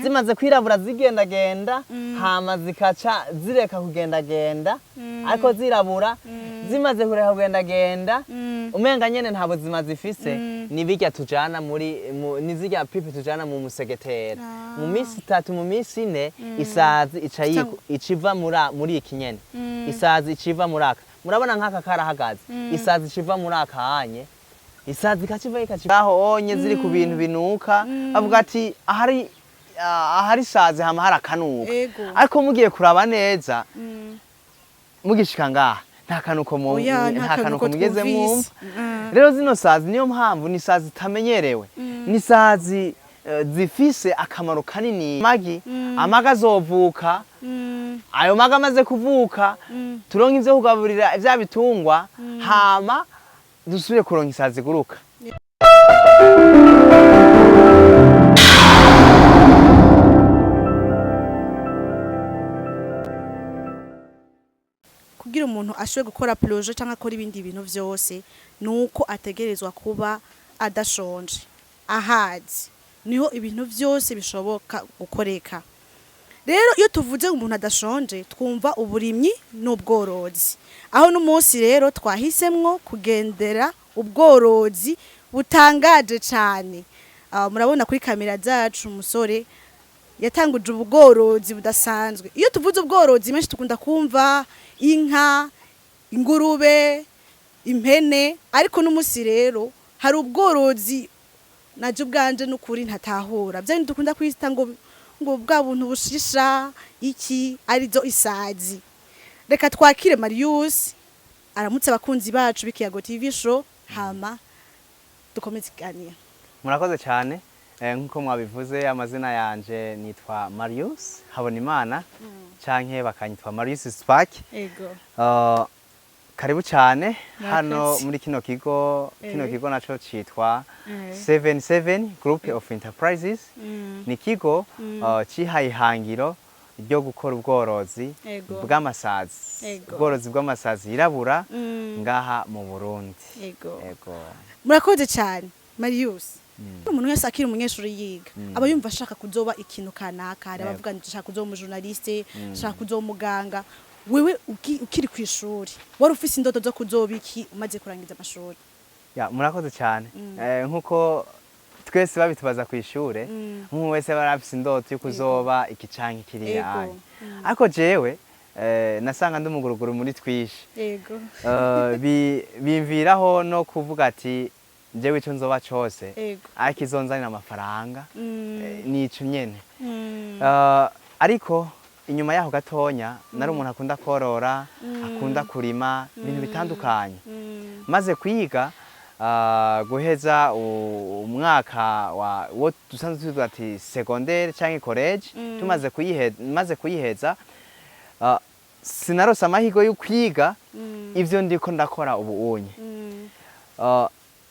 zimaze kwirabura zigendagenda hama zikaca zireka kugendagenda ariko zirabura zimaze kureka kugendagenda umenga nyene nta buzima zifise ni birya tujana ni zirya pipi tujana mu musegetera mu minsi 3 mu minsi 4 isazi iciva muri iki nyene isazi iciva muraka murabona nk'aka karahagaze isazi iciva muraka hanye isazi kaciva ikacivaho onye ziri ku bintu binuka avuga ati ahari sazi hama harakanuka ariko mugiye kuraba neza mugishika ngaha nta kanuko mugeze mwumva rero zino sazi niyo mpamvu ni sazi tamenyerewe ni sazi zifise akamaro kanini amaga azovuka ayo maga amaze kuvuka turonka ivyo kugaburira vya bitungwa hama dusubire kuronka isazi guruka kugira umuntu ashobore gukora projet cyangwa akora ibindi bintu vyose nuko ategerezwa kuba adashonje ahazi niho ibintu vyose bishoboka gukoreka rero iyo tuvuze umuntu adashonje twumva uburimyi n'ubworozi aho n'umunsi rero twahisemwo kugendera ubworozi butangaje cyane murabona kuri kamera zacu umusore yatanguje ubworozi budasanzwe iyo tuvuze ubworozi menshi tukunda kumva inka ingurube impene ariko n'umunsi rero hari ubworozi naje ubwanje n'ukuri ntatahura byo dukunda kwita ngo bwa buntu bushisha iki arizo isazi reka twakire Marius aramutse abakunzi bacu bikiyago TV show hama dukomeze ikiganiro murakoze cyane nkuko mwabivuze amazina yanje nitwa Marius Habonimana canke bakanyitwa Marius Spark ego karibu cyane hano muri kino kigo naco citwa 77 Group of Enterprises ni kigo cihaye ihangiro ryo gukora ubworozi bw'amasazi ubworozi bw'amasazi yirabura ngaha mu Burundi ego murakoze cyane Marius umuntu wese akiri umunyeshuri yiga aba yumva ashaka kuzoba ikintu kanaka abavuga ngo ashaka kuzoba umujournaliste ashaka kuzoba umuganga wewe ukiri ku ishuri wari ufise indoto zo kuzoba iki umaze kurangiza amashuri murakoze cyane nkuko twese babitubaza ku ishure umuntu wese barafise indoto yo kuzoba iki canke kiriya ariko jewe nasanga ndumuguruguru muri twishi bimviraho no kuvuga ati jewe ico nzoba cose ariko izonzanira amafaranga nico nyene ariko inyuma yaho gatonya nari umuntu akunda korora akunda kurima ibintu bitandukanye maze kwiga guheza umwaka wo dusanzwe tuvuga ati secondaire canke college maze kuyiheza sinarose amahigo yo kwiga ivyo ndiko ndakora ubu unye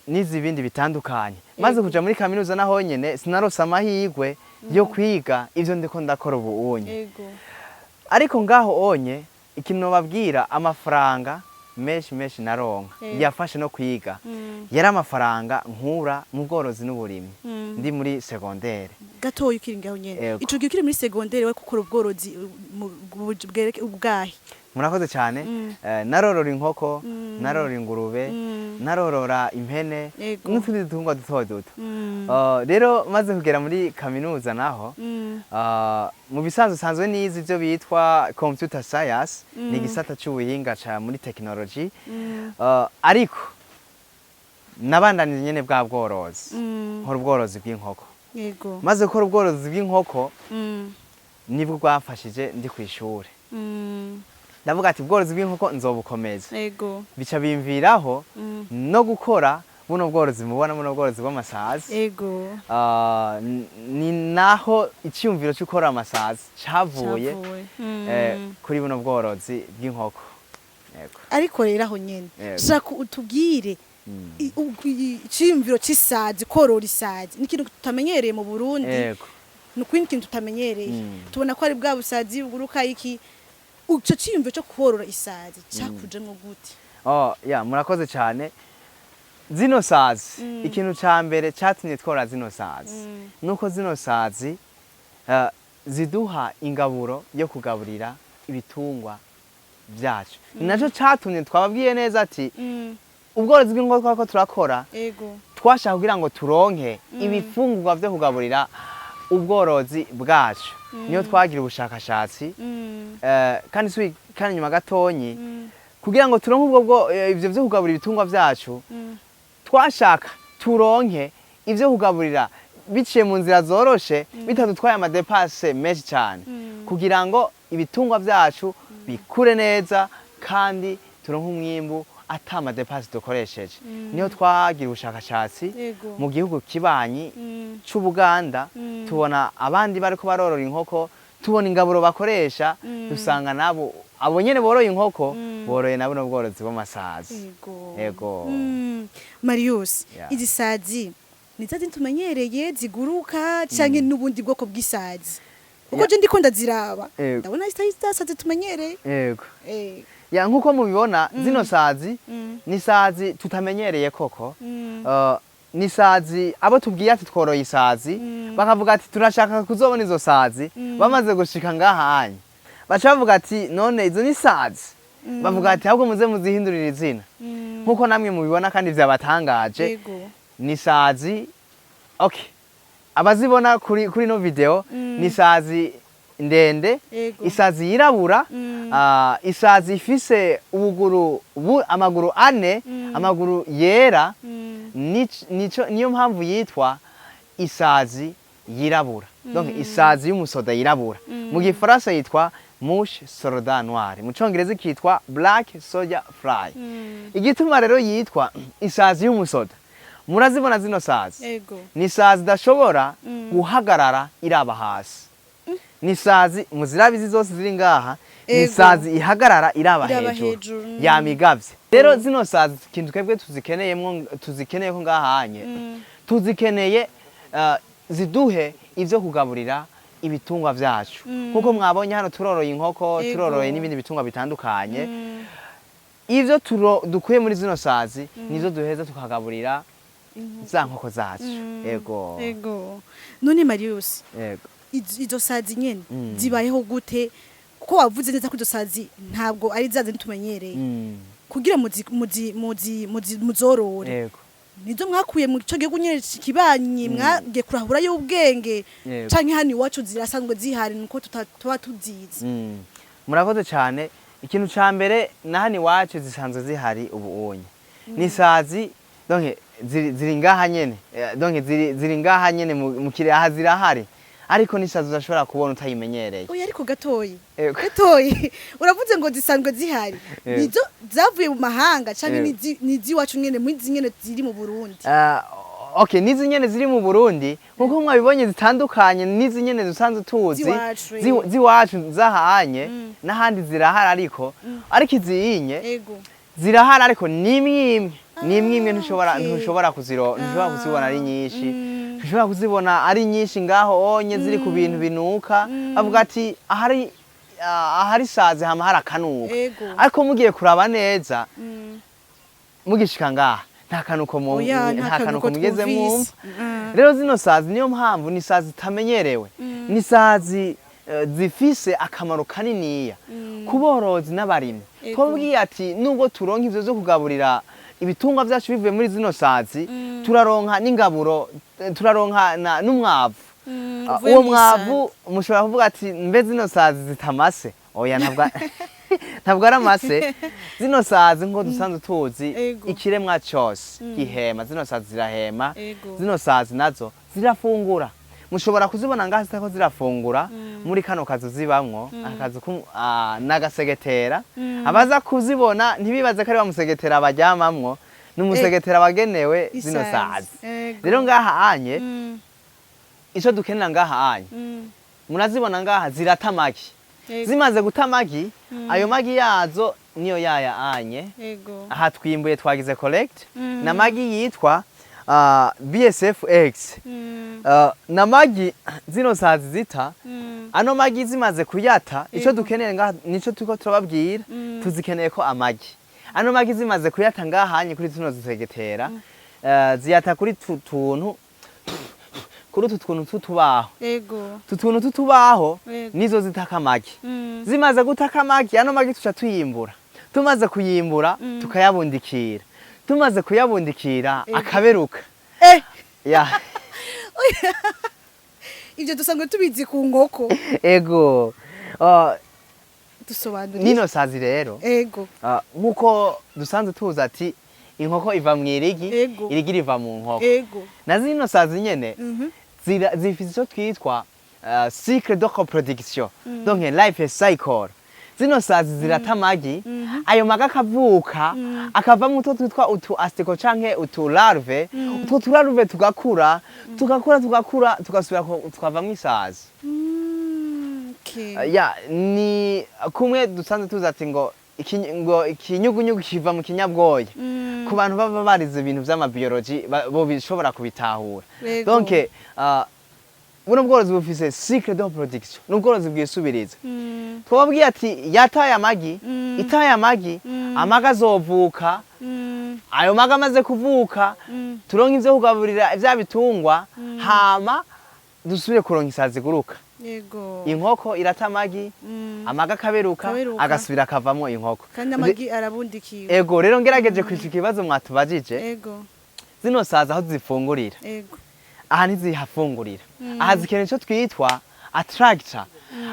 nizi ibindi bitandukanye maze kuja muri kaminuza naho nyene sinarose amahigwe yo kwiga ivyo ndiko ndakora ubu unye ariko ngaho onye ikintu babwira amafaranga menshi naronka yafashe no kwiga yari amafaranga nkura mu bworozi n'uburimi ndi muri secondaire gatoya ukiri ngaho nyene ico gihe ukiri muri secondaire we gukora ubworozi bwereke ubwahi murakoze cyane narorora inkoko narorora ingurube narorora impene n'utundi dutungwa duto rero maze kugera muri kaminuza naho mu bisanzwe nizi ibyo bitwa computer science ni igisata cy'ubuhinga ca muri technology ariko nabandanije nyene bwa bworozi nkora ubworozi bw'inkoko maze gukora ubworozi bw'inkoko nibwo bwafashije ndi ku ishuri ndavuga ati ubworozi bw'inkoko nzobukomeza bica bimviraho no gukora buno bworozi mubona buno bworozi bw'amasazi ni naho icyumviro cyo gukora amasazi cavuye kuri buno bworozi bw'inkoko ariko rero aho nyene shaka utubwire icyumviro cy'isazi korora isazi n'ikintu tutamenyereye mu Burundi n'ukwindi kintu tutamenyereye tubona ko ari bwa busazi buguruka iki uco cyumviro cyo korora isazi cyakujemwo gute murakoze cyane zino sazi ikintu ca mbere cyatumye twora zino sazi nuko zino sazi ziduha ingaburo yo kugaburira ibitungwa byacu nacyo cyatumye twababwiye neza ati ubworozi bw'inkoko ko turakora twashaka kugira ngo turonke ibifungurwa byo kugaburira ubworozi bwacu niyo twagira ubushakashatsi kandi nyuma gatonyi kugira ngo turonke ibyo byo kugaburira ibitungwa byacu twashaka turonke ibyo kugaburira biciye mu nzira zoroshe bitadutwaye amadepase menshi cyane kugira ngo ibitungwa byacu bikure neza kandi turonke umwimbu ata amadepase dukoresheje niho twagira ubushakashatsi mu gihugu kibanyi c'Ubuganda tubona abandi bariko barorora inkoko tubona ingaburo bakoresha dusanga nabo abo nyene boroye inkoko boroye nabo n'ubworozi bw'amasazi yego Marius izisazi nizazi tumenyereye ziguruka canke n'ubundi bwoko bw'isazi uko je ndiko ndaziraba ndabona isazi tumenyereye yego ya nkuko mubibona zino sazi ni sazi tutamenyereye koko ni sazi abo tubwiye ati tworoye isazi bakavuga ati turashaka kuzobona izo sazi bamaze gushika ngahanye baca bavuga ati none izo ni sazi bavuga ati ahubwo muze muzihindurira izina nkuko namwe mubibona kandi vyabatangaje ni sazi okay abazibona kuri no video ni sazi ndende isazi yirabura isazi ifise amaguru ane amaguru yera niyo mpamvu yitwa isazi yirabura donc isazi y'umusoda yirabura mu gifaransa yitwa mouche soldat noire mu congereza kitwa black soldier fly igituma rero yitwa isazi y'umusoda murazibona zino sazi ni sazi dashobora guhagarara iraba hasi ni sazi muzirabizi zose ziri ngaha ni sazi ihagarara iraba hejuru yamigavye rero zino sazi ikintu twebwe tuzikeneye ko ngahanye tuzikeneye ziduhe ivyo kugaburira ibitungwa vyacu nkuko mwabonye hano turoroye inkoko turoroye n'ibindi bitungwa bitandukanye ivyo dukuye muri zino sazi nizo duheza tukagaburira za nkoko zacu yego none Marius izo sazi nyene zibayeho gute kuko wavuze neza ko izo sazi ntabwo ari zaze tumenyereye kugira muzorore nizo mwakuye mu cyo gihugu nyene kibanyi mwagiye kurahura y'ubwenge canke hani iwacu zirasanzwe zihari nuko tuba tuzizi murakoze cyane ikintu ca mbere na hani iwacu zisanzwe zihari ubunye ni sazi donc ziri ngaha nyene donc ziri ngaha nyene mu kire aha zirahari ariko nisazi udashobora kubona utayimenyereye oya ariko gatoyi uravuze ngo zisanzwe zihari nizo zavuye mu mahanga canke nizi wacu nyene mwizi nyene ziri mu Burundi okay nizi nyene ziri mu Burundi nkuko mwabibonye zitandukanye nizi nyene dusanzwe tuzi ziwacu zahanye n'ahandi zirahari ariko iziyinye zirahari ariko nimwe ntushobora kuzibona ari nyinshi ushobora kuzibona ari nyinshi ngaho onye ziri ku bintu binuka bavuga ati ahari sazi hama hari akanuka ariko mugiye kuraba neza mugishika ngaha nta kanuko mugeze mwumva rero zino sazi niyo mpamvu ni sazi zitamenyerewe ni sazi zifise akamaro kaniniya ku borozi n'abarimyi twabwiye ati nubwo turonka ivyo zo kugaburira ibitungwa vyacu bivuye muri zino sazi turaronka n'ingaburo turaronka n'umwavu uwo mwavu mushobora kuvuga ati mbe zino sazi zitamase oya ntabwo ari amase zino sazi nko dusanzwe tuzi ikiremwa cyose gihema zino sazi zirahema zino sazi nazo zirafungura mushobora kuzibona ngaho zitako zirafungura muri kano kazu zibamwo akazu n'agasegetera abaza kuzibona ntibibaze ko ari bamusegetera baryamamwo n'umusegetera wagenewe zino sazi rero ngaha anye ico dukenera ngaha anye murazibona ngaha ziratamaki zimaze gutamaki ayo magi yazo niyo yaya anye aha twimbuye twagize collect na magi yitwa BSFX na magi zino sazi zita ano magi zimaze kuyata ico dukeneye ngaha nico tuko turababwira tuzikeneye ko amagi ano magi zimaze kuyata ngahanye kuri zino zisegetera ziyata kuri tuntu kuri utu tuntu tutubaho Ego. tutuntu tutubaho Ego. nizo zitaka amagi zimaze gutaka amagi ano magi tuca tuyimbura tumaze kuyimbura tukayabundikira tumaze kuyabundikira akaberuka ya Ivyo dusanzwe tubizi ku nkoko. ego Dusobanura nino sazi rero ego nkuko dusanzwe tuzi ati inkoko iva mu irigi Ego. irigi riva mu nkoko ego na zino sazi nyene zifise icyo twitwa cycle de reproduction donc life cycle zino sazi zirata amagi ayo maga akavuka akavamo utwo twitwa utu astiko canke utu larve utwo tularve tugakura tugasubira tukavamo isazi okay ya ni kumwe dusanzwe tuzi ati ngo ikinyugunyugu kiva mu kinyabwoya ku bantu baba barize ibintu vy'amabiology bo bishobora kubitahura donc buno bworozi bufise cycle de reproduction n'ubworozi bwisubiriza twababwiye ati yataye amagi itaye amagi amaga azovuka ayo maga amaze kuvuka turonka ivyo kugaburira vya bitungwa hama dusubire kuronka isazi guruka Yego. Inkoko irata amagi amaga akaberuka agasubira akavamo inkoko kandi amagi arabundikiwe ego rero ngerageje kwishika ikibazo mwatubajije ego zino saza aho zifungurira ego aha ntizihafungurira aha zikeneye icyo twitwa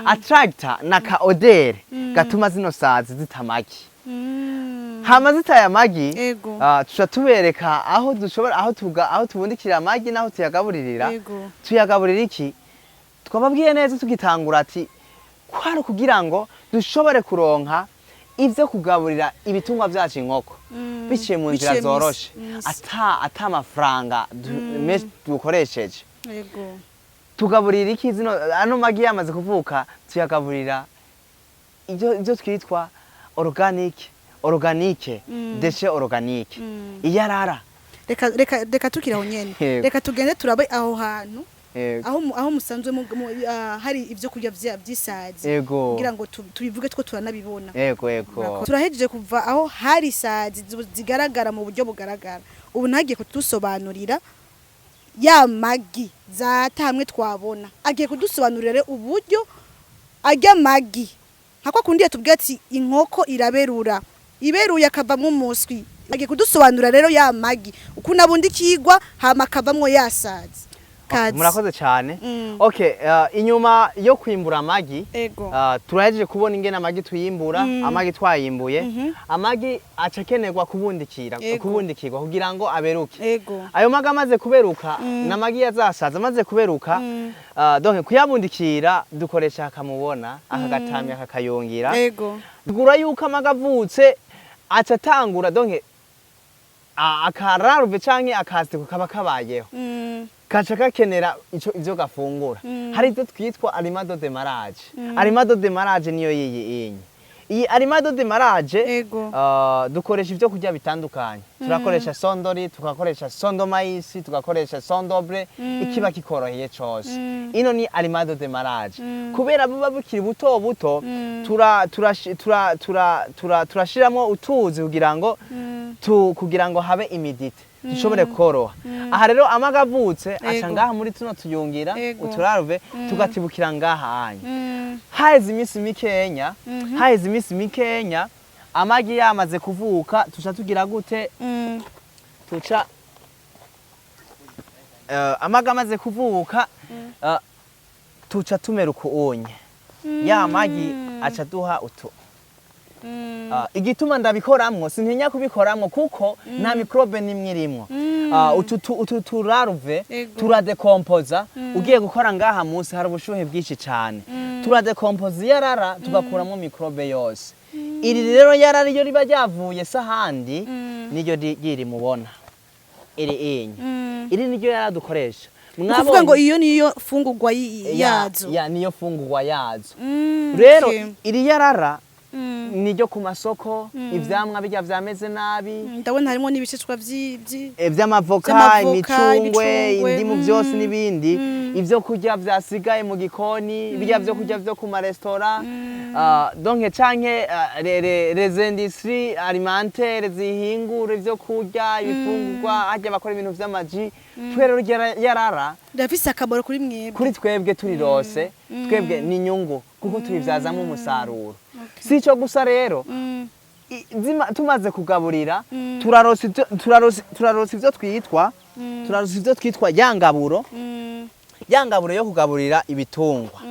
attractor na ka odere gatuma zino sazi zita amagi hama zitaye amagi ego tuca tubereka aho dushobora aho tubundikira amagi naho tuyagaburirira ego tuyagaburira iki twababwiye neza tugitangura ati kwari kugira ngo dushobore kuronka ivyo kugaburira ibitungwa vyacu inkoko biciye mu nzira zoroshe ata amafaranga dukoresheje ego tugaburira iki zino ano magi yamaze kuvuka tuyagaburira ivyo twitwa organique déchets organique iyarara reka tukiraho nyene reka tugende turabe aho hantu aho musanzwe hari ivyo kurya vy'isazi kugira ngo tubivuge two turanabibona ego turahejeje kuva aho hari isazi zigaragara mu buryo bugaragara ubu ntagiye kudusobanurira ya magi zatamwe twabona agiye kudusobanurira uburyo ajya magi hako kundiye tubwiye ati inkoko iraberura iberuye akavamwo umuswi agiye kudusobanurira rero ya magi uko nabundi kigwa hama akavamwo yasazi murakoze cyane okay inyuma yo kwimbura amagi turahejeje kubona ingene amagi tuyimbura amagi twayimbuye amagi acakenerwa kubundikirwa kugira ngo aberuke ayo magi amaze kuberuka n'amagi yazasaza amaze kuberuka donc kuyabundikira dukoresha akamubona akagatamya akakayongira tugura yuko amagi avutse acatangura donc akararuve canke akastiko kaba kabayeho kaca gakenera ivyo gafungura hari ivyo twitwa alimado de marage alimado de marage niyo iyi alimado de marage dukoresha ivyo kurya bitandukanye turakoresha sondori tugakoresha sondo maisi tugakoresha sondobre ikiba kikoroheye cose ino ni alimado de marage kubera buba bukiri buto buto turashiramo utuzi kugira ngo habe imidite dushobore koroha aha rero amaga avutse aca ngaha muri tuno tuyungira uturaruve tugatibukira ngaha anya haheze iminsi mikenya amagi yamaze kuvuka tuca tugira gute amaga amaze kuvuka tuca tumera ukunye ya magi aca duha utu igituma ndabikoramwo sintinya kubikoramwo kuko nta microbe nimwe irimwo utu turaruve turadekompoza ugiye gukora ngaha munsi hari ubushuhe bwinshi cyane turadekompoza yarara tugakuramo microbe yose iri rero yarara iyo riba ryavuye sahandi niryo riri mubona iri niryo yarara dukoresha kuvuga ngo iyo niyo fungurwa yazo niyo fungurwa yazo rero iri yarara niryo ku masoko ivyamwa bijya vyameze nabi ndabona harimo n'ibishishwa vy'amavoka imicungwe indimu vyose n'ibindi ivyo kurya vyasigaye mu gikoni bijya vyo kurya vyo ku maresitora donc canke les industries alimentaires zihingura ivyo kurya ibifungurwa hajya bakora ibintu vy'amaji twero yarara ndafise akamaro kuri mwebwe kuri twebwe turi rose twebwe ni nyungu kuko tubivyazamo umusaruro si cyo gusa rero tumaze kugaburira turarosa ivyo twitwa yangaburo yo kugaburira ibitungwa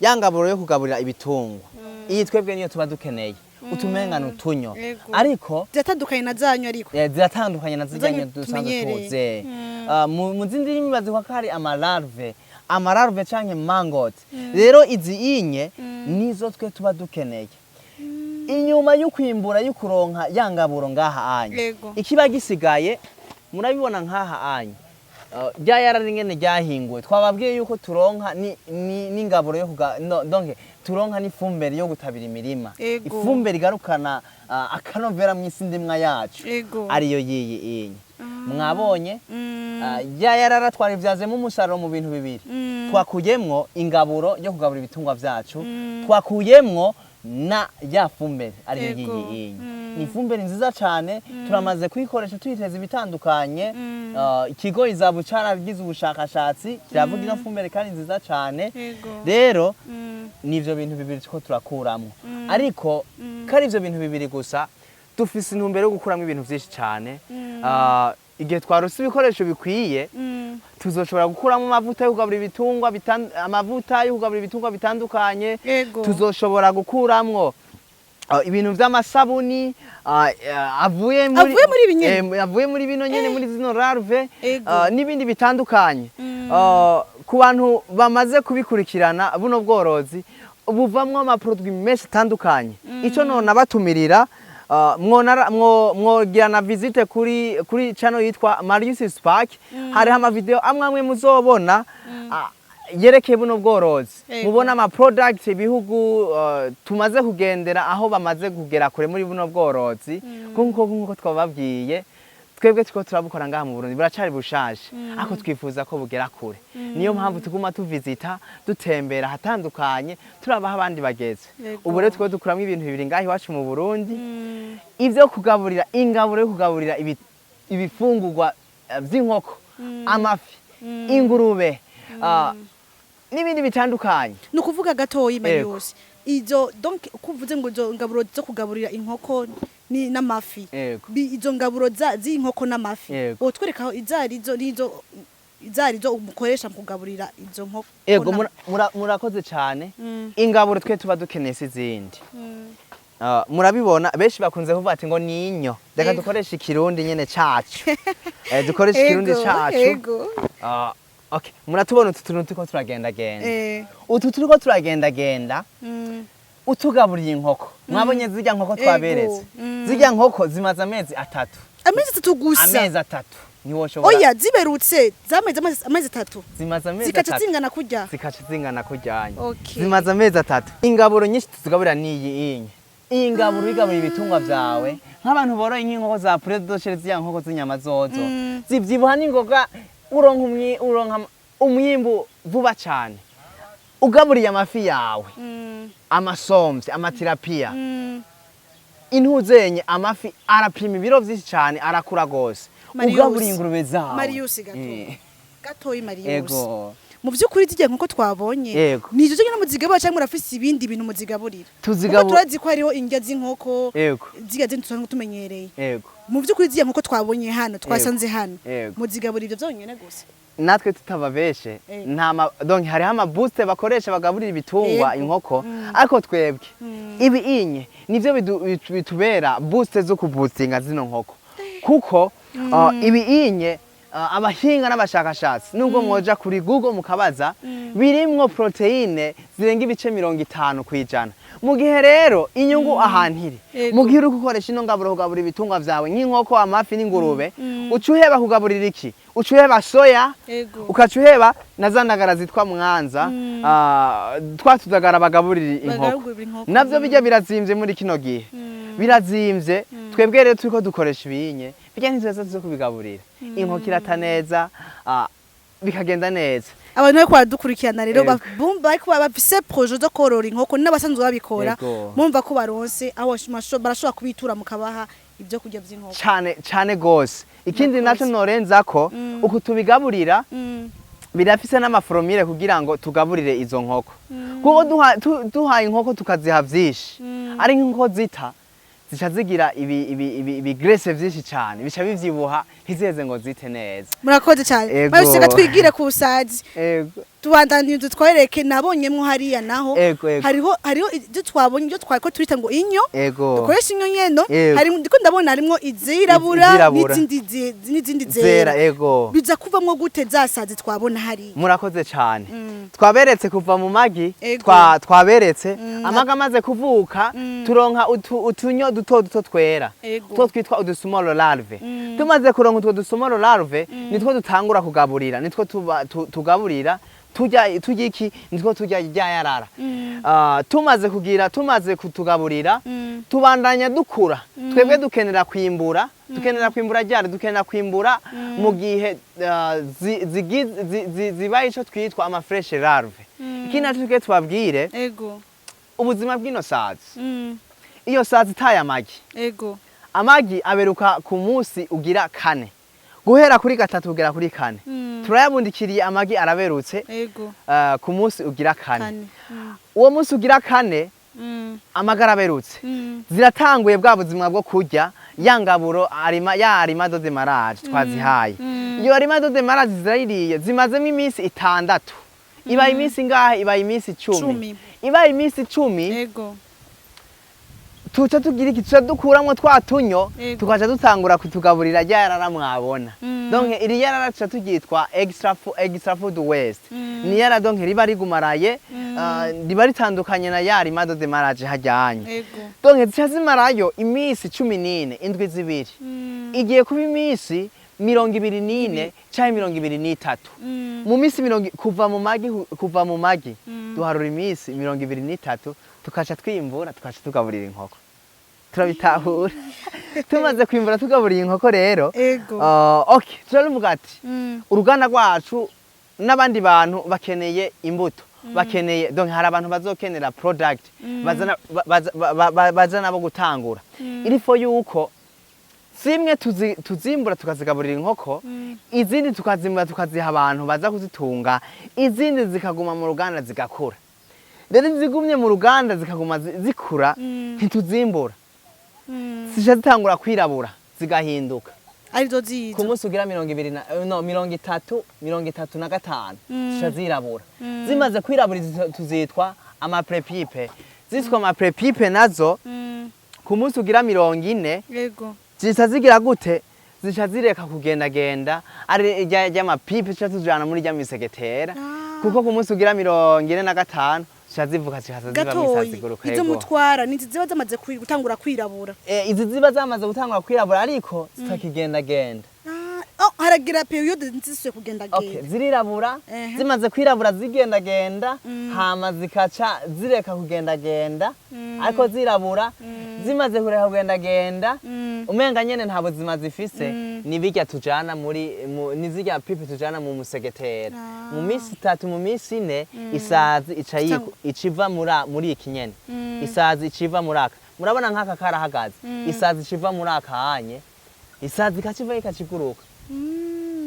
yangaburo yo kugaburira ibitungwa iyi twebwe niyo tuba dukeneye utumengana utunyo ariko ziratandukanye na zanyu ariko ziratandukanye na zijyanye dusanzwe tuze mu zindi ndimi bazikwa ko hari amalarve canke mangot rero izi inye nizo twe tuba dukeneye inyuma y'ukwimbura y'ukuronka yangaburo ngaha anye ikiba gisigaye murabibona ngaha anye rya yararingene ryahinguwe twababwiye yuko turonka n'ingaburo yo donc turonka n'ifumbire yo gutabira imirima ifumbire igarukana akanovera mw'isi ndimwa yacu ariyo yiyi inye mwabonye ya yarara twarivyazemo umusaruro mu bintu bibiri twakuyemwo ingaburo yo kugabura ibitungwa vyacu twakuyemwo na ya fumbire ariyo yiyi inye ni ifumbire nziza cyane turamaze kuyikoresha tuyiteza ibitandukanye ikigo izabu caragize ubushakashatsi kiravuga ino fumbire kandi nziza cyane rero nivyo bintu bibiri two turakuramo ariko kari ivyo bintu bibiri gusa dufise intumbero yo gukuramo ibintu vyinshi cyane igihe twarose ibikoresho bikwiye tuzoshobora gukuramo amavuta yo kugaburira ibitungwa bitandukanye tuzoshobora gukuramwo ibintu vy'amasabuni avuye muri bino nyene muri zino larve n'ibindi bitandukanye ku bantu bamaze kubikurikirana buno bworozi buvamwo amaproduit menshi atandukanye ico none abatumirira mwogira na visite kuri channel yitwa Marius Spark hariho amavideo amwe muzobona yerekeye buno bworozi mubona ama product ibihugu tumaze kugendera aho bamaze kugera kure muri buno bworozi nkuko twababwiye twebwe tuko turabukora ngaha mu Burundi buracari bushaje ako twifuza ko bugera kure niyo mpamvu tuguma tuvisita dutembera hatandukanye turabaha abandi bageze ubu rero tuko dukuramo ibintu bibiri ngaha iwacu mu Burundi ivyo kugaburira ingaburo yo kugaburira ibifungurwa vy'inkoko amafi ingurube n'ibindi bitandukanye nukuvuga gatoyi Marius izo donc kuvuze ngo izo ngaburo zo kugaburira inkoko ni n'amafi izo ngaburo z'inkoko n'amafi otwereka izarizo umukoresha mu kugaburira izo nkoko murakoze cyane ingaburo twe tuba dukeneye izindi murabibona benshi bakunze kuvuga ati ngo ninyo reka dukoresha ikirundi nyene cacu dukoresha ikirundi cacu okay muratubona utu tuntu turiko turagendagenda utu turiko turagendagenda utugaburiye inkoko mwabonye zirya nkoko twaberetse zirya nkoko zimaze amezi 3 gusa amezi 3 niwoshobora oya ziberutse zameze amezi 3 zimaze amezi 3 zikaca zingana kurya kujyanye zimaze amezi 3 ingaburo nyinshi tuzigaburira niyi inye iyi ngaburo igaburira ibitungwa vyawe nk'abantu boroye inkoko za poulet d'oche zirya nkoko z'inyama zozo zivyibuha n'ingoga uronka umwimbu vuba cyane ugaburiye amafi yawe amasomvye amatirapia intuzenye amafi arapima ibiro vyinshi cyane arakura gose ugaburiye ingurube zawe Marius gatoyi Marius mu byukuri zijya nkuko twabonye nizo cyo muzigabura cyangwa murafise ibindi bintu muzigaburira turazi ko hariho indya z'inkoko ziga zintu tumenyereye mu byukuri zijya nkuko twabonye hano twasanze hano muzigaburira ibyo byonyene gusa natwe tutababeshe donc hariho amabooster bakoresha bagaburira ibitungwa inkoko ariko twebwe ibi inye nivyo bitubera booster zo kuboostinga zino nkoko kuko ibi inye abahinga n'abashakashatsi nubwo mwoja kuri Google mukabaza birimwo proteine zirenga ibice 50 kwijana. Mu gihe rero inyungu ahantu iri, mu gihe uri gukoresha ino ngaburo kugaburira ibitungwa vyawe nk'inkoko, amafi n'ingurube, ucuheba kugaburira iki? Ucuheba soya, ukacuheba na zandagara zitwa mwanza, twatudagara bagaburira inkoko. Navyo bijya birazimvye muri kino gihe. Birazimvye, twebwe rero turiko dukoresha ibinye, bijya ntizeza zo kubigaburira. Inkoko irata neza, bikagenda neza. Abantu bariko baradukurikirana rero bariko bafise projet zo korora inkoko n'abasanzwe babikora, mumva ko baronse aho barashobora kubitura mukabaha ibyo kurya vy'inkoko. Cane gose. Ikindi naco norenzako uku tubigaburira birafise n'amaforomire kugira ngo tugaburire izo nkoko. Kuko duhaye inkoko tukaziha vyinshi. Ari nk'inkoko zita zica zigira ibi graisse vyinshi cyane bica bivyibuha ntizeze ngo zite neza. Murakoze cyane. Babiseka twigire ku Isazi. Tubandanye dutwereke nabonyemwo hariya naho hariho ibyo twabonye ibyo twako twita ngo inyo dukoresha inyo nyeno ndiko ndabona harimo izirabura n'izindi zera biza kuvamwo gute zasazi twabona hari. Murakoze cyane. Twaberetse kuva mu magi twaberetse amaga amaze kuvuka turonka utunyo duto twera two twitwa udusumoro larve. Tumaze kuronka utwo dusumoro larve nitwo dutangura kugaburira nitwo tugaburira tujya iki nitwo tujya yarara. Tumaze kutugaburira tubandanya dukura. Twebwe dukenera kwimbura ryari dukenera kwimbura mu gihe zibaye ico twitwa ama fresh larve. Ikindi tuke twabwire ubuzima bw'ino sazi. Iyo sazi taye amagi. Amagi aberuka ku munsi ugira 4. Guhera kuri 3 kugera kuri 4. Turayabundikiriye amagi araberutse ku munsi ugira 4. Uwo munsi ugira 4 amagara aberutse. Ziratanguye bwa buzima bwo kurya yangaburo arima de démarrage twazihaye. Iyo arima de démarrage zirayiriye zimazemo iminsi 6. Ibaye iminsi ngahe? Ibaye iminsi 10. Ibaye iminsi 10. Tuca tugira iki tuca dukuramwo twatunyo tukaja dutangura kutugaburira yarara mwabona. Donc iri yarara tuca tugitwa extra food waste. Ni yara donc riba rigumaraye riba ritandukanye na yari mado de marage hajyanye. Donc zica zimarayo imisi 14 indwi zibiri. Igiye kuba imisi 24 cyangwa 23. Mu misi 20 kuva mu magi duharura imisi 23 tukaca twimbura tukaca tugaburira inkoko. Turabitahura. Tumaze kwimbura tugaburira inkoko rero. Okay, turavuga ati uruganda rwacu n'abandi bantu bakeneye imbuto. Bakeneye donc hari abantu bazokenera product bazana nabo gutangura. Irifo yuko zimwe tuzimbura tukazigaburira inkoko, izindi tukazimbura tukaziha abantu baza kuzitunga, izindi zikaguma mu ruganda zigakura. Rero zigumye mu ruganda zikaguma zikura ntituzimbura. Zija zitangura kwirabura zigahinduka. Arizo zizo. Ku munsi ugira 35 zija zirabura. Zimaze kwirabura tuzitwa ama prepipe. Zitwa ama prepipe nazo ku munsi ugira 40 zija zigira gute? Zija zireka kugenda ari ry'ama pipe tujana muri rya misegetera. Kuko ku munsi ugira 45 shazivuka zihaza ziba misazi guruka. Izo mutwara nizi ziba zamaze gutangura kwirabura. Izi ziba zamaze gutangura kwirabura ariko zitakigenda. Haragira period nziswe kugenda. Okay, zirirabura zimaze kwirabura zigenda hama zikaca zireka kugenda ariko zirabura zimaze kureka kugenda umenga nyene nta buzima zifise. Nibijya tujana nizijya pipe tujana mu musegetera. Mu misi 3 mu misi 4 isazi iciva muri ikinyene. Isazi iciva muraka. Murabona nkaka karahagaze. Isazi iciva muraka hanye. Isazi kaciva ikaciguruka.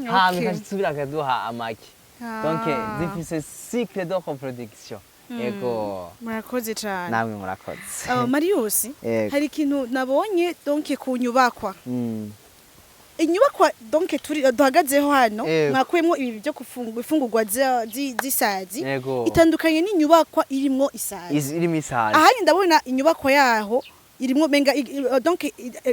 Hama ikasubira kaduha amagi. Donc zifise cycle de reproduction. Ego. Murakoze cyane. Namwe murakoze. Marius, hari ikintu nabonye donc ku nyubakwa. Inyubakwa donc duhagazeho hano mwakuyemo ibi byo ifungurwa z'isazi itandukanye n'inyubakwa irimo isazi. Irimo isazi. Aha ndabona inyubakwa yaho irimo benga donc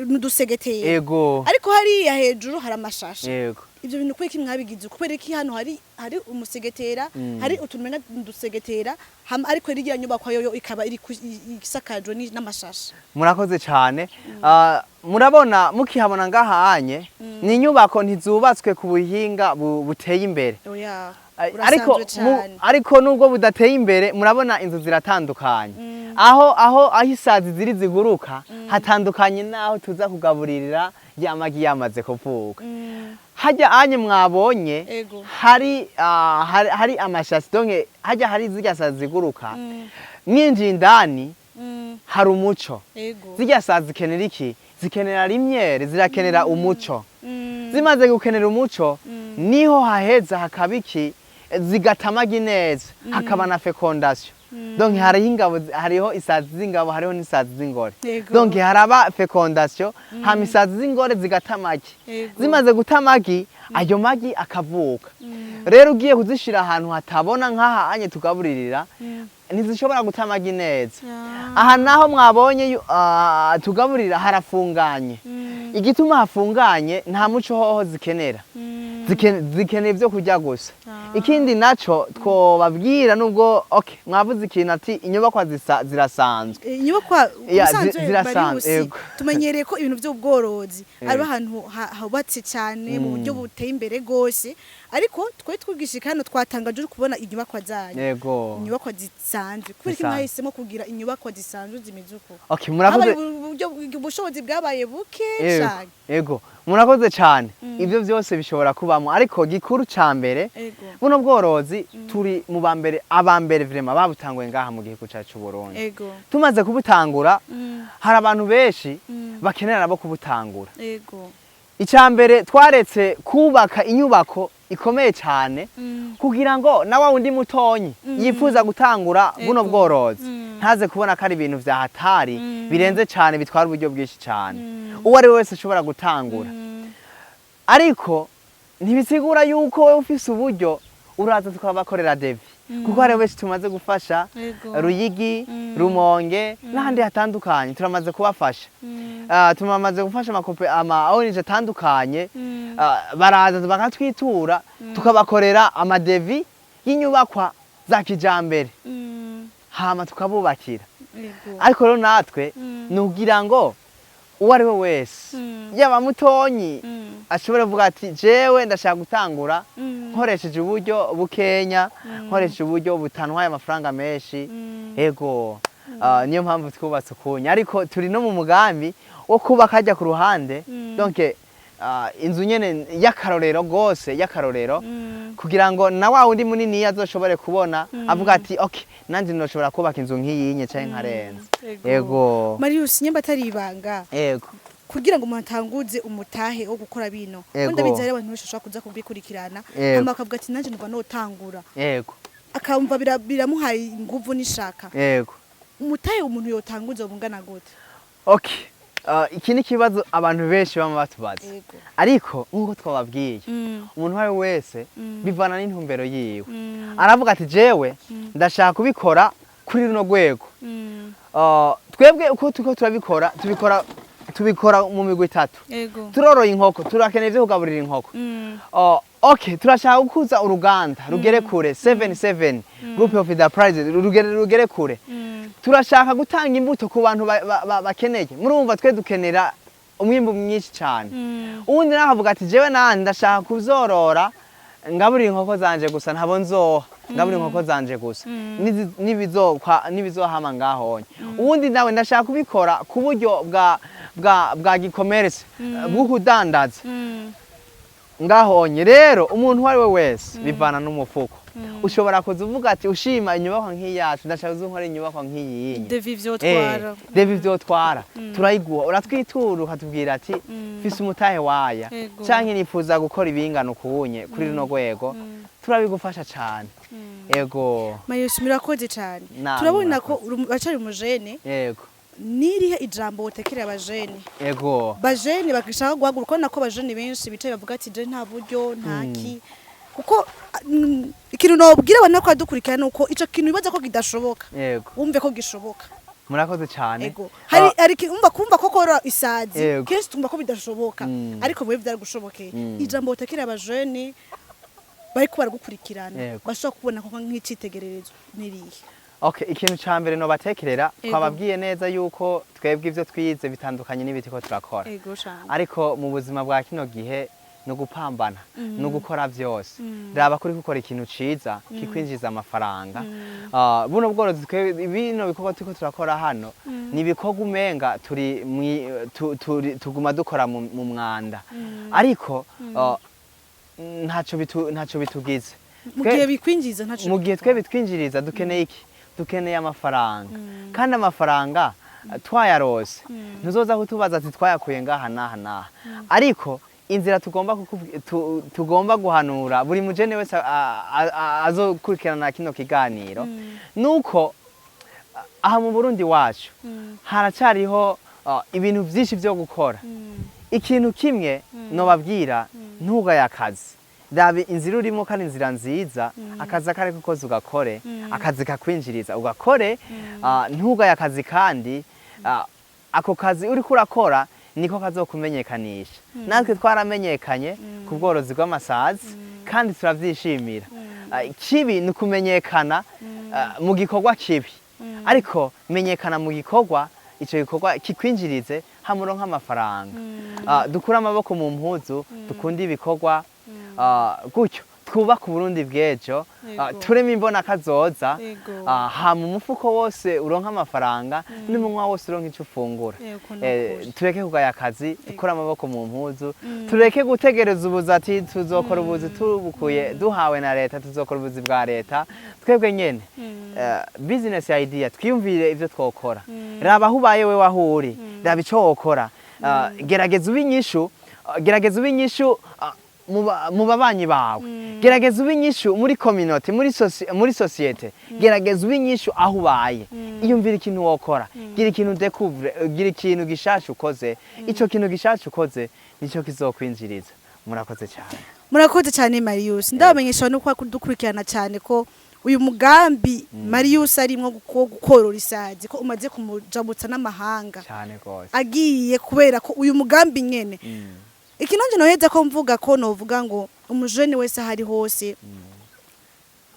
nudusegeteye. Ego. Ariko hari ya hejuru hari amashashe. Yego. ibyo bintu kweki mwabigize kubera iki hano hari umusegetera hari utumenga dusegetera ariko iriya nyubako yo ikaba iri isakajwe n'amashasha. Murakoze cyane. Murabona mukihabona ngahanye ni inyubako ntizubatswe ku buhinga buteye imbere. Ariko nubwo budateye imbere murabona inzu ziratandukanye. Aho isazi ziri ziguruka hatandukanye naho tuza kugaburirira yamagi yamaze kuvuka. Hajya anye mwabonye hari amashasi donke hajya hari zirya sazi ziguruka mwinjiye indani hari umuco. Zirya sazi zikenera iki? Zikenera rimyere, zirakenera umuco. Zimaze gukenera umuco niho haheza hakabiki zigatamagi neza hakaba na fecondation. Donc hariho isazi z'ingabo hariho n'isazi z'ingore. Donc haraba fecondation hama isazi z'ingore zigatamagi. Zimaze gutamagi ayo magi akavuka. Rero ugiye kuzishira ahantu hatabona nkaha anye tugaburirira ntizishobora gutamagi neza. Aha naho mwabonye tugaburira harafunganye. Igituma hafunganye nta muco hoho zikenera. Zikeneye byo kujya gusa. Ikindi naco twobabwira nubwo mwavuze ikintu ati inyubakwa zirasanzwe. Inyubakwa zirasanzwe. Tumenyereye ko ibintu by'ubworozi ari ahantu hubatse cyane mu buryo buteye imbere gose. Ariko twe twigishika hano twatangaje kubona inyubakwa zanyu. Inyubakwa zisanzwe. Kubera ko mwahisemo kugira inyubakwa zisanzwe zimeze uko. Murakoze. Ubushobozi bwabaye buke cyane. Murakoze cyane. Ibyo byose bishobora kubamo ariko gikuru cyambere buno bworozi turi mu abambere vraiment babutangwe ngaha mu gihugu cyacu Burundi. Tumaze kubutangura hari abantu benshi bakenera nabo kubutangura. Icyambere twaretse kubaka inyubako ikomeye cyane kugira ngo na wa wundi mutonyi yifuza gutangura buno bworozi ntaze kubona ko ari ibintu vya hatari birenze cyane bitwara uburyo bwinshi cyane. Uwo ari wese ashobora gutangura. Ariko ntibisigura yuko we ufise uburyo uraza tukabakorera devi. Kuko hari wese tumaze gufasha Ruyigi, Rumonge n'ahandi hatandukanye turamaze kubafasha. Tumamaze gufasha ama ONG atandukanye baraza bakatwitura tukabakorera amadevi y'inyubakwa za kijambere. Hama tukabubakira. Ariko rero natwe nugira ngo uwo ari we wese yaba mutonyi ashobora kuvuga ati jewe ndashaka gutangura nkoresheje uburyo bukenya nkoresheje uburyo butantwaye amafaranga menshi. Niyo mpamvu twubatse kunya ariko turi no mu mugambi wo kubaka hajya ku ruhande donc inzu nyene y'akarorero gose y'akarorero kugira ngo na wa wundi munini azoshobore kubona avuga ati nanje ndoshobora kubaka inzu nk'iyinye cyane nkarenza. Marius nyemba atari ibanga. Kugira ngo mutanguze umutahe wo gukora bino. Wenda bizare abantu bashobora kuza kubikurikirana hama akavuga ati nanje ndwa notangura. Akamva biramuhaye inguvu n'ishaka. Umutahe umuntu yotanguze ubungana gute? Iki ni kibazo abantu benshi bama batubaza. Ariko nkuko twababwiye umuntu wari wese bivana n'intumbero yiwe. Aravuga ati jewe ndashaka kubikora kuri runo rwego. Twebwe uko tuko tubikora mu migwi 3. Turoroye inkoko, turakeneye byo kugaburira inkoko. Turashaka gukuza uruganda rugere kure 77 group of the prize rugere kure. Turashaka gutanga imbuto ku bantu bakeneye. Murumva twe dukenera umwimbo mwinshi cyane. Uwundi nahavuga ati jewe nandi ndashaka kuzorora ngaburira inkoko zanje gusa ntabo nzoha ngaburira inkoko zanje gusa nibizohama ngahonye. Uwundi nawe ndashaka kubikora ku buryo bwa gikomerce bwo kudandaza ngahonye. Rero umuntu wari we wese bivana n'umufuko. Ushobora kuzuvuga ati ushima inyubako nk'iyacu ndashaka uzunkora inyubako nk'iyinye. Devi vyotwara. Turayiguha uratwitura ukatubwira ati fise umutahe waya canke nifuza gukora ibingano kuwunye kuri rino rwego turabigufasha cyane. Marius murakoze cyane. Turabona ko bacari umujene. Nirihe ijambo wotekera abajene? Bajene bakishaka guhaguruka nako bajene benshi bicaye bavuga ati je nta buryo ntaki. Kuko ikintu nobwira abana ko adukurikirana nuko ico kintu bibaza ko kidashoboka. Wumve ko gishoboka. murakoze cyane. ego hari kumva ko korora isazi Yego. kenshi tumva ko bidashoboka ariko mwe byaragushobokeye ijambo utekera abajene bariko baragukurikirana Yego. bashobora kubona ko nk'icitegererezo nirihe. Okay, ikintu ca mbere no batekerera Ego. twababwiye neza yuko twebwe ivyo twize bitandukanye n'ibiti ko turakora. Ego cyane. Ariko mu buzima bwa kino gihe no gupambana no gukora vyose raba kuri gukora ikintu ciza kikwinjiza amafaranga. Buno bworozi bino bikorwa turiko turakora hano ni ibikorwa umenga turi tuguma dukora mu mwanda ariko ntaco bitugize. Mu gihe bikwinjiza ntaco. Mu gihe twe bitwinjiriza dukeneye iki? Dukeneye amafaranga kandi amafaranga twayarose ntuzoza kutubaza ati twayakuye ngaha naha ariko inzira tugomba guhanura buri mujene wese azokurikirana kino kiganiro nuko aha mu Burundi wacu haracariho ibintu byinshi byo gukora. Ikintu kimwe no babwira ntugaya akazi dabe inzira urimo kandi inzira nziza akazi akareko koze ugakore akazi kakwinjiriza ugakore ntugaya akazi kandi ako kazi uri kurakora niko kazokumenyekanisha. Natwe twaramenyekanye ku bworozi bw'amasazi kandi turavyishimira. Kibi ni kumenyekana mu gikorwa kibi ariko menyekana mu gikorwa ico gikorwa kikwinjirize hamuronka amafaranga. Dukura amaboko mu mpuzu dukunda ibikorwa gutyo twubaka Burundi bw'ejo tureme imbona kazoza hama umufuko wose uronka amafaranga n'umunwa wose uronka ico ufungura. Tureke kugaya akazi dukura amaboko mu mpuzu tureke gutegereza ubuzi ati tuzokora ubuzi tubukuye duhawe na leta tuzokora ubuzi bwa leta twebwe nyene business idea twiyumvire ivyo twokora. Raba aho ubaye we wahuri raba ico wokora gerageza ubinyishu mu babanyi bawe gerageza ubinyishu muri community muri societe gerageza ubinyishu aho ubaye iyumvira ikintu wokora gira ikintu découvre gira ikintu gishasha ukoze ico kintu gishasha ukoze nico kizokwinjiriza. Murakoze cyane Marius ndabamenyesha no kwa kudukurikirana cyane ko uyu mugambi Marius arimwo gukorora isazi ko umaze kumujabutsa n'amahanga cyane gose agiye kubera ko uyu mugambi nyene ikinonje noheza ko mvuga ko novuga ngo umujene wese hari hose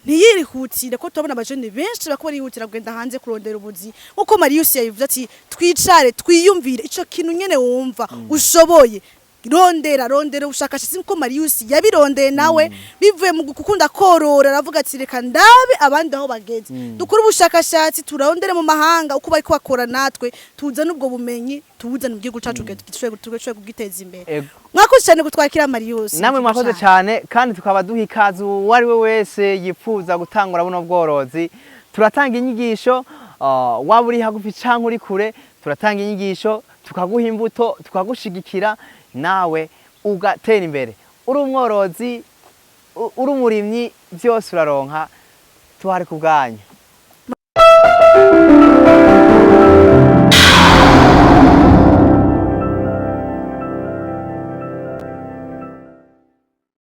ntiyirihutire ko tubona abajene benshi bakora ihutira kugenda hanze kurondera ubuzi uko Marius yabivuze ati twicare twiyumvire ico kintu nyene wumva ushoboye rondera ubushakashatsi ko Marius yabirondeye nawe bivuye mu gukunda korora aravuga ati reka ndabe abandi aho bageze dukora ubushakashatsi turondere mu mahanga uko bari kwakora natwe tuzana ubwo bumenyi tubuzana mu gihugu cacu tugishwe kugiteza imbere. Mwakoze cyane gutwakira Marius. Namwe mwakoze cyane kandi tukaba duha ikaze uwari we wese yifuza gutangura buno bworozi. Turatanga inyigisho waba uri hagufi canke uri kure turatanga inyigisho tukaguha imbuto tukagushigikira nawe ugatera imbere. Uri umworozi uri umurimyi byose uraronka tuhari ku bwanyu.